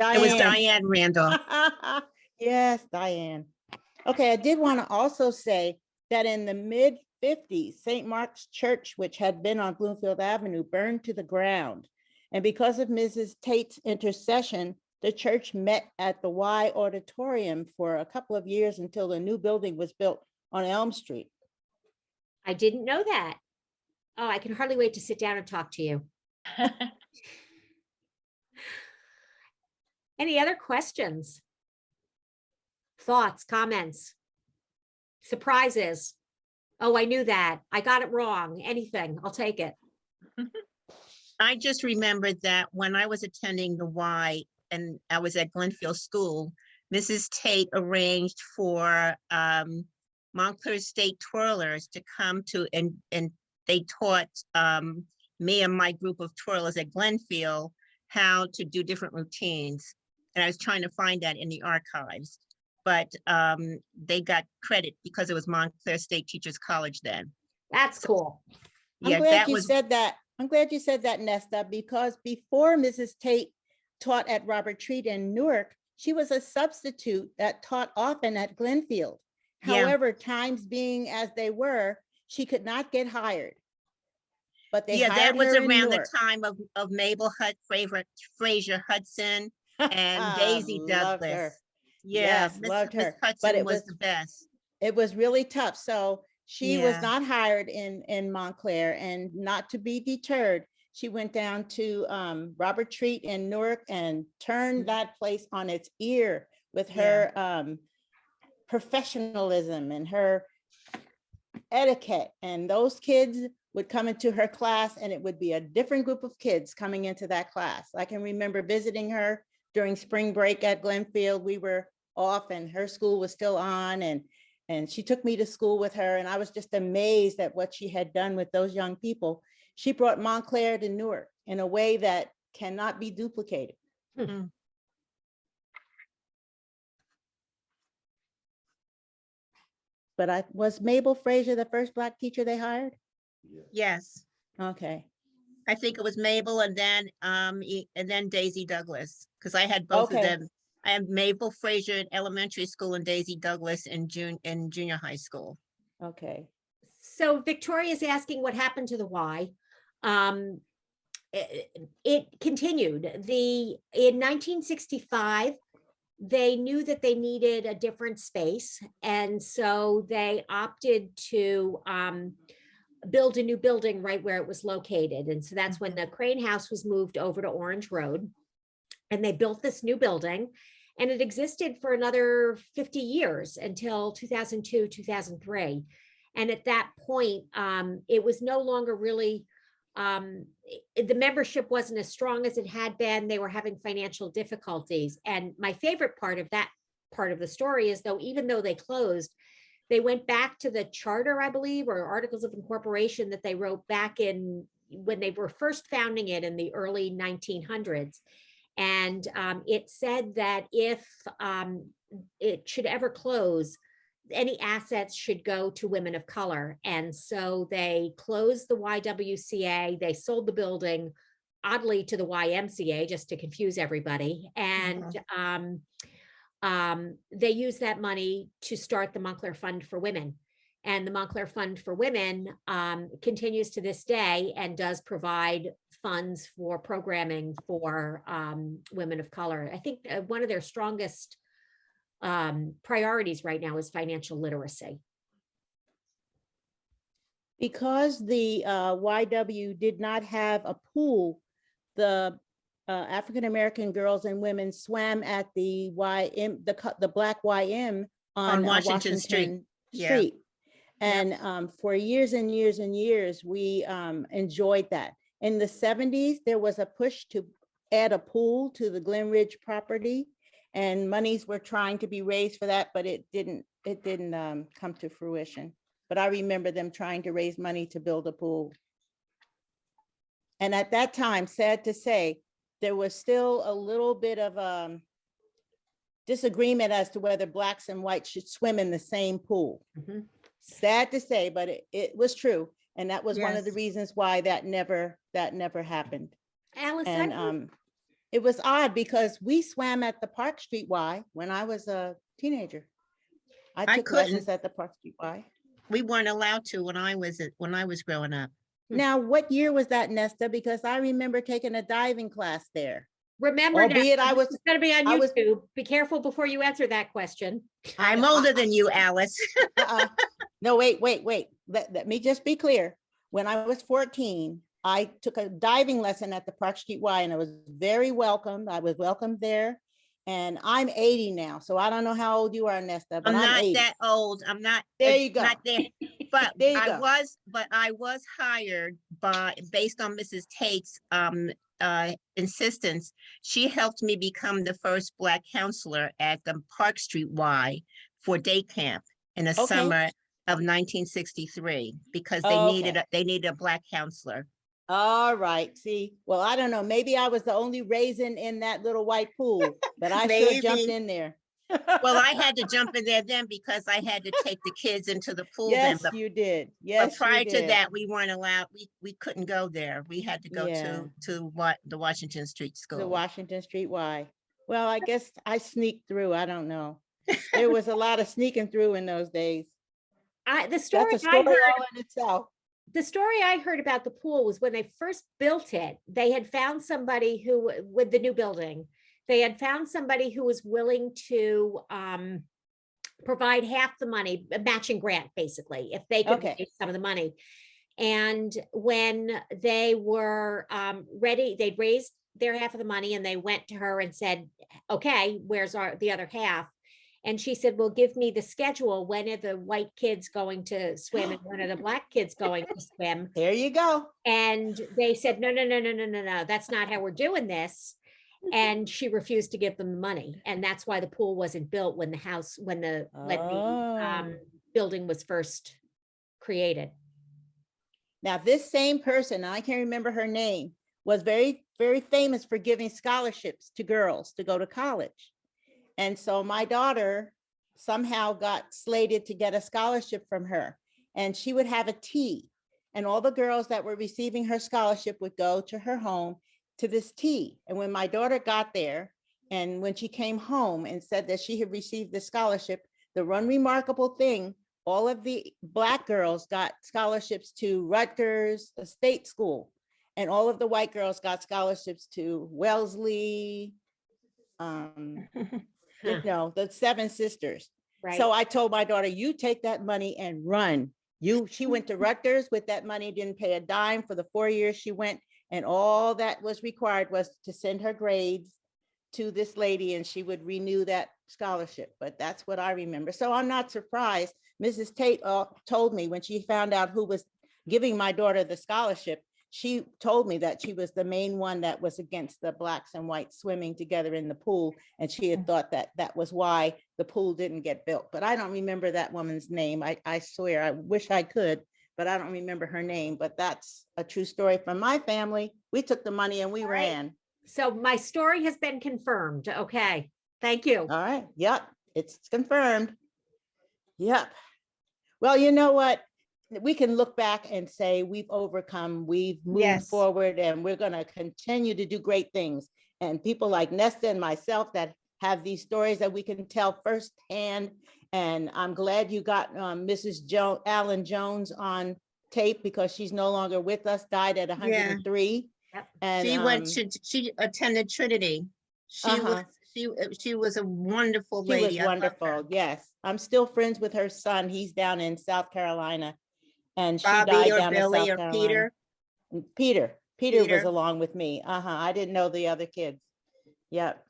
It was Diane Randolph. Yes, Diane. Okay, I did want to also say that in the mid-50s, St. Mark's Church, which had been on Bloomfield Avenue, burned to the ground. And because of Mrs. Tate's intercession, the church met at the Y Auditorium for a couple of years until the new building was built on Elm Street. I didn't know that. Oh, I can hardly wait to sit down and talk to you. Any other questions? Thoughts, comments, surprises? Oh, I knew that. I got it wrong. Anything, I'll take it. I just remembered that when I was attending the Y and I was at Glenfield School, Mrs. Tate arranged for Montclair State twirlers to come to, and they taught me and my group of twirlers at Glenfield how to do different routines. And I was trying to find that in the archives, but they got credit because it was Montclair State Teachers College then. That's cool. Yeah, I'm glad that you was. said that. I'm glad you said that, Nesta, because before Mrs. Tate taught at Robert Treat in Newark, she was a substitute that taught often at Glenfield. Yeah. However, times being as they were, she could not get hired. But they Yeah, hired that was her in around the Newark. time of Mabel Fraser Hudson and Daisy Loved Douglas. her. Yeah, Yes, loved Miss her. Hudson But it was the best. It was really tough. So she was Yeah. not hired in Montclair, and not to be deterred, she went down to Robert Treat in Newark and turned that place on its ear with her professionalism and her etiquette. And those kids would come into her class and it would be a different group of kids coming into that class. I can remember visiting her during spring break at Glenfield. We were off and her school was still on, and she took me to school with her, and I was just amazed at what she had done with those young people. She brought Montclair to Newark in a way that cannot be duplicated. but was Mabel Frazier the first Black teacher they hired? Yes, Okay, I think it was Mabel and then Daisy Douglas, because I had both of Okay. them. I had Mabel Frazier in elementary school and Daisy Douglas in junior high school. okay. So Victoria's asking what happened to the Y. It continued. In 1965, they knew that they needed a different space, and so they opted to build a new building right where it was located. And so that's when the Crane House was moved over to Orange Road, and they built this new building, and it existed for another 50 years until 2002, 2003. And at that point, it was no longer really, the membership wasn't as strong as it had been. They were having financial difficulties. And my favorite part of that part of the story is, though, even though they closed, they went back to the charter, I believe, or articles of incorporation that they wrote back in when they were first founding it in the early 1900s. And it said that if it should ever close, any assets should go to women of color. And so they closed the YWCA, they sold the building, oddly, to the YMCA, just to confuse everybody. And they used that money to start the Montclair Fund for Women. And the Montclair Fund for Women continues to this day and does provide funds for programming for women of color. I think one of their strongest priorities right now is financial literacy. Because the YW did not have a pool, the African-American girls and women swam at the the Black YM on Washington Street. Yeah. And for years and years and years, we enjoyed that. In the 70s, there was a push to add a pool to the Glen Ridge property, and monies were trying to be raised for that, but it didn't come to fruition. But I remember them trying to raise money to build a pool. And at that time, sad to say, there was still a little bit of disagreement as to whether Blacks and whites should swim in the same pool. Mhm. Sad to say, but it was true. And that was one of the Yes. reasons why that never happened. Alice, And it was odd because we swam at the Park Street Y when I was a teenager. I took lessons couldn't. at the Park Street Y. We weren't allowed to when I was growing up. Now, what year was that, Nesta? Because I remember taking a diving class there. remember now, Albeit I was, it's going to be on I was- YouTube. Be careful before you answer that question. I'm older than you, Alice. No, wait. Let me just be clear. When I was 14, I took a diving lesson at the Park Street Y, and I was very welcomed. I was welcomed there. And I'm 80 now, so I don't know how old you are, Nesta, but I'm I'm not 80. that old. I'm not. There you go. Not there. But There you I go. was hired based on Mrs. Tate's insistence. She helped me become the first Black counselor at the Park Street Y for day camp in the Okay. summer of 1963 because they Oh, needed a Black counselor. All right, see, well, I don't know, maybe I was the only raisin in that little white pool, but I sure jumped Maybe. in there. Well, I had to jump in there then because I had to take the kids into the pool then. Yes, But you did. But Yes, you prior to did. that, we weren't allowed, we couldn't go there. We had to go Yeah. to what, the Washington Street The School. Washington Street Y. Well, I guess I sneaked through. I don't know. There was a lot of sneaking through in those days. The story That's a I story heard, all in itself. the story I heard about the pool was when they first built it, they had found somebody who, with the new building, they had found somebody who was willing to provide half the money, a matching grant, basically, if they could Okay. pay some of the money. And when they were ready, they'd raised their half of the money and they went to her and said, okay, where's the other half? And she said, well, give me the schedule. When are the white kids going to swim and when are the Black kids going to swim? There you go. And they said, no, that's not how we're doing this. And she refused to give them the money. And that's why the pool wasn't built when the Oh. building was first created. Now, this same person, I can't remember her name, was very, very famous for giving scholarships to girls to go to college. And so my daughter somehow got slated to get a scholarship from her. And she would have a tea. And all the girls that were receiving her scholarship would go to her home to this tea. And when my daughter got there, and when she came home and said that she had received the scholarship, the one remarkable thing, all of the Black girls got scholarships to Rutgers State School, and all of the white girls got scholarships to Wellesley, you know, the Seven Sisters. Right. So I told my daughter, you take that money and run. She went to Rutgers with that money, didn't pay a dime for the 4 years she went. And all that was required was to send her grades to this lady and she would renew that scholarship. But that's what I remember. So I'm not surprised. Mrs. Tate told me when she found out who was giving my daughter the scholarship, she told me that she was the main one that was against the Blacks and whites swimming together in the pool. And she had thought that that was why the pool didn't get built. But I don't remember that woman's name. I swear, I wish I could, but I don't remember her name. But that's a true story from my family. We took the money and we All right. ran. So my story has been confirmed. Okay, thank you. All right. Yep. It's confirmed. Yep. Well, you know what? We can look back and say we've overcome, we've moved Yes. forward, and we're going to continue to do great things. And people like Nesta and myself that have these stories that we can tell firsthand. And I'm glad you got Mrs. Allen Jones on tape because she's no longer with us, died at 103. Yep. And She attended Trinity. She was a wonderful she lady. was I love her. wonderful. Yes. I'm still friends with her son. He's down in South Carolina. And she Bobby died or down in Billy South or Carolina. Peter. Peter was Peter. along with me. I didn't know the other kids. Yep.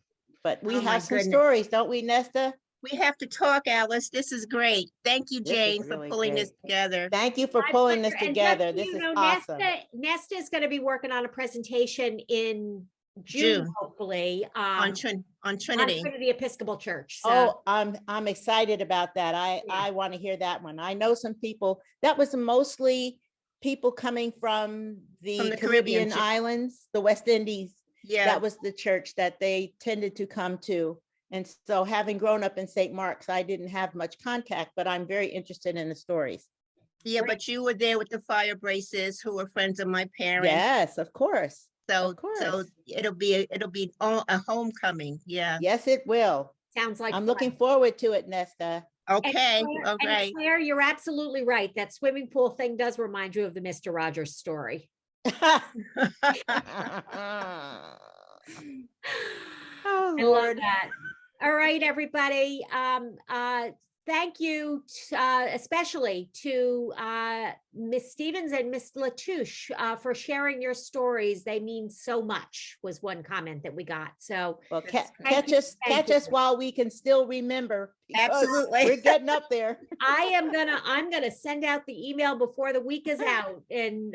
But we Oh, my have some goodness. stories, don't we, Nesta? We have to talk, Alice. This is great. Thank you, This is Jane, really for pulling this great. together. Thank you for My pulling this pleasure. And together. just so This you is know, awesome. Nesta is going to be working on a presentation in June, June. hopefully, On on Trinity. Trinity Episcopal Church. So Oh, I'm excited about that. Yeah. I want to hear that one. I know some people, that was mostly people coming from the the Caribbean Caribbean. islands, the West Indies. Yeah, That was the church that they tended to come to. And so having grown up in St. Mark's, I didn't have much contact, but I'm very interested in the stories. yeah, but you were there with the fire braces who were friends of my parents. Yes, of course. So, of course. so it'll be a homecoming. Yeah. Yes, it will. sounds like I'm fun. looking forward to it, Nesta. Okay. And Okay. Claire, you're absolutely right. That swimming pool thing does remind you of the Mr. Rogers story. Oh, I love Lord. that. All right, everybody. Thank you, especially to Miss Stevens and Miss Latouche for sharing your stories. They mean so much, was one comment that we got. So Well, Thank catch you, us thank you. while we can still remember. because Absolutely. We're getting up there. I'm gonna send out the email before the week is out. And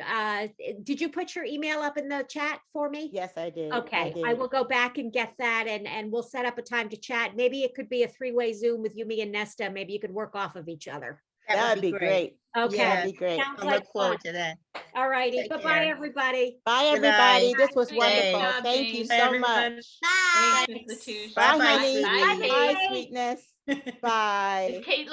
did you put your email up in the chat for me? Yes, I did. Okay, I did. will go back and get that and we'll set up a time to chat. Maybe it could be a three-way Zoom with you, me and Nesta. Maybe you could work off of each other. That'd be great. Okay, Yeah. That'd be great. sounds I like look forward fun. to that. All righty, Take bye-bye, care. everybody. Bye, Good night. everybody. This was Great wonderful. job, Thank you Jane. so Everyone. much. Bye. Thanks, Latouche. Bye, Bye-bye, honey. sweetie. Bye, sweetness. Bye. Is Kate